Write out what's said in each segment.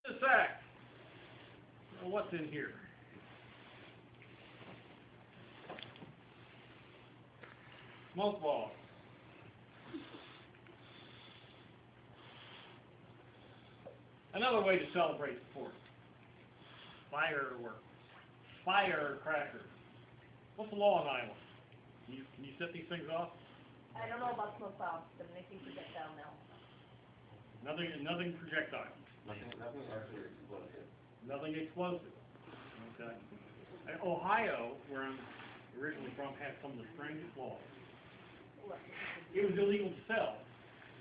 This act. Well, what's in here? Smoke balls. Another way to celebrate the 4th. Fireworks. Firecrackers. What's the law in Iowa? Can you set these things off? I don't know about smoke bombs, but anything projectile now. Nothing projectile. Nothing actually explosive. Nothing explosive. Okay. And Ohio, where I'm originally from, had some of the strangest laws. It was illegal to sell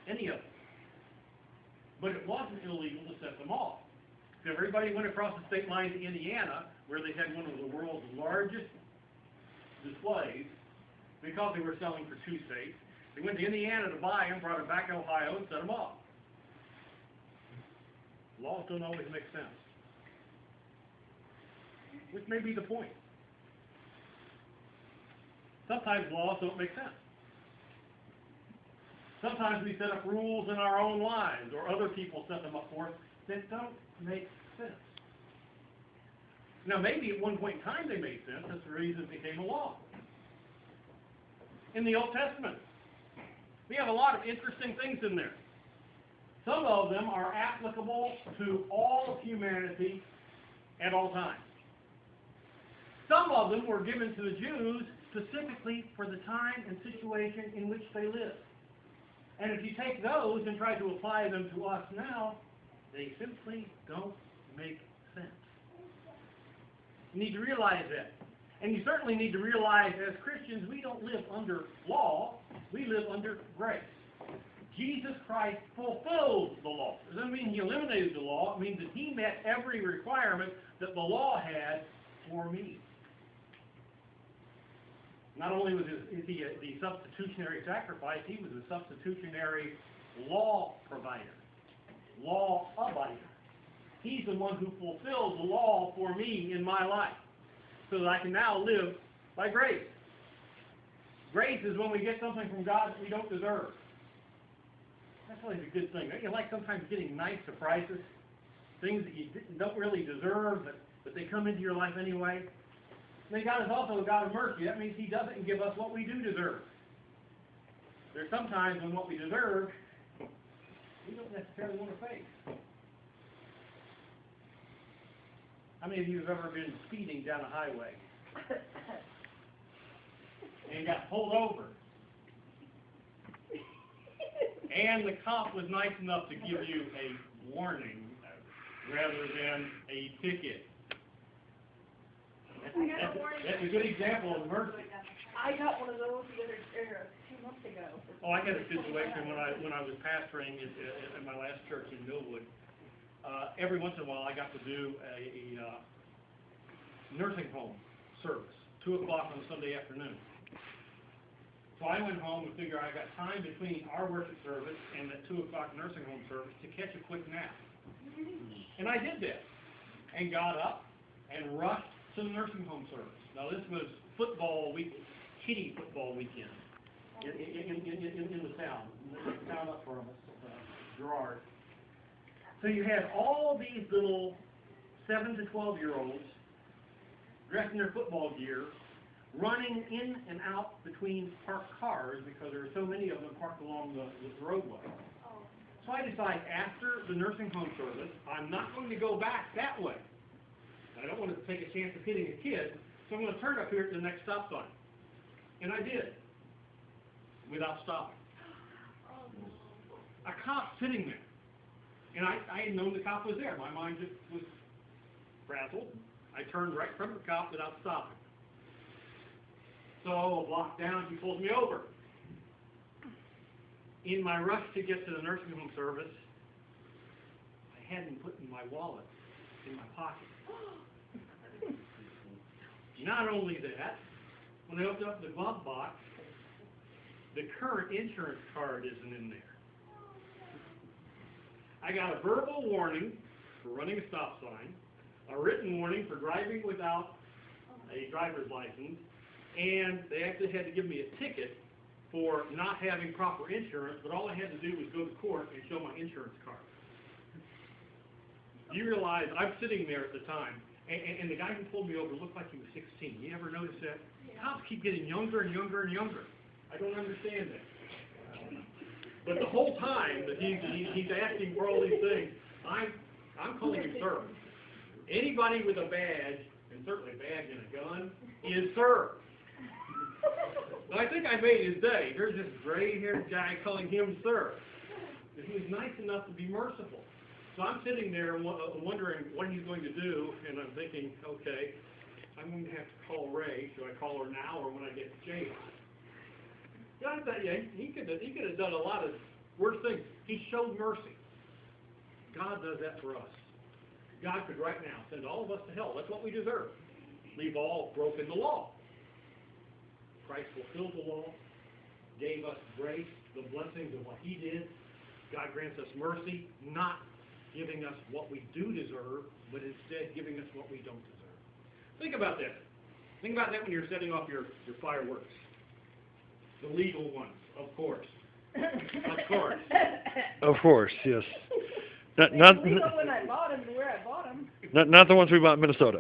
any of them. But it wasn't illegal to set them off. Because everybody went across the state line to Indiana, where they had one of the world's largest displays, because they were selling for 2 states. They went to Indiana to buy them, brought them back to Ohio, and set them off. Laws don't always make sense. Which may be the point. Sometimes laws don't make sense. Sometimes we set up rules in our own lives, or other people set them up for us, that don't make sense. Now, maybe at one point in time they made sense. That's the reason it became a law. In the Old Testament, we have a lot of interesting things in there. Some of them are applicable to all of humanity at all times. Some of them were given to the Jews specifically for the time and situation in which they lived. And if you take those and try to apply them to us now, they simply don't make sense. You need to realize that. And you certainly need to realize, as Christians, we don't live under law, we live under grace. Jesus Christ fulfills the law. It doesn't mean he eliminated the law. It means that he met every requirement that the law had for me. Not only was he the substitutionary sacrifice, he was the substitutionary law provider, law abider. He's the one who fulfills the law for me in my life, so that I can now live by grace. Grace is when we get something from God that we don't deserve. That's always a good thing. You like sometimes getting nice surprises, things that you don't really deserve, but they come into your life anyway. And then God is also a God of mercy. That means he doesn't give us what we do deserve. There's sometimes when what we deserve, we don't necessarily want to face. How many of you have ever been speeding down a highway and got pulled over? And the cop was nice enough to give you a warning rather than a ticket. That's a good example of mercy. I got one of those the other 2 months ago. Oh, I had a situation when I was pastoring at my last church in Millwood. Every once in a while, I got to do a nursing home service, 2 o'clock on a Sunday afternoon. So I went home and figured I got time between our worship service and that 2 o'clock nursing home service to catch a quick nap. And I did that, and got up and rushed to the nursing home service. Now this was football week, kiddie football weekend in the town up from us, Gerard. So you had all these little 7 to 12-year-olds dressed in their football gear, running in and out between parked cars because there were so many of them parked along the roadway. So I decided after the nursing home service, I'm not going to go back that way. I don't want to take a chance of hitting a kid, so I'm going to turn up here at the next stop sign. And I did, without stopping. A cop sitting there. And I had known the cop was there. My mind just was frazzled. I turned right in front of the cop without stopping. So a block down, he pulls me over. In my rush to get to the nursing home service, I hadn't put my wallet in my pocket. Not only that, when I opened up the glove box, the current insurance card isn't in there. I got a verbal warning for running a stop sign, a written warning for driving without a driver's license, and they actually had to give me a ticket for not having proper insurance, but all I had to do was go to court and show my insurance card. You realize, I'm sitting there at the time, and the guy who pulled me over looked like he was 16. You ever notice that? Cops keep getting younger and younger and younger. I don't understand that. But the whole time that he's asking for all these things, I'm calling him sir. Anybody with a badge, and certainly a badge and a gun, is sir. So I think I made his day. There's this gray-haired guy calling him sir. And he was nice enough to be merciful. So I'm sitting there wondering what he's going to do, and I'm thinking, okay, I'm going to have to call Ray. Should I call her now or when I get to jail? Yeah, I thought, yeah, he could have done a lot of worse things. He showed mercy. God does that for us. God could right now send all of us to hell. That's what we deserve. We've all broken the law. Christ fulfilled the law, gave us grace, the blessings of what he did. God grants us mercy, not giving us what we do deserve, but instead giving us what we don't deserve. Think about that. Think about that when you're setting off your fireworks. The legal ones, of course. Of course. Of course, yes. Not We know when I bought them and where I bought them. not the ones we bought in Minnesota.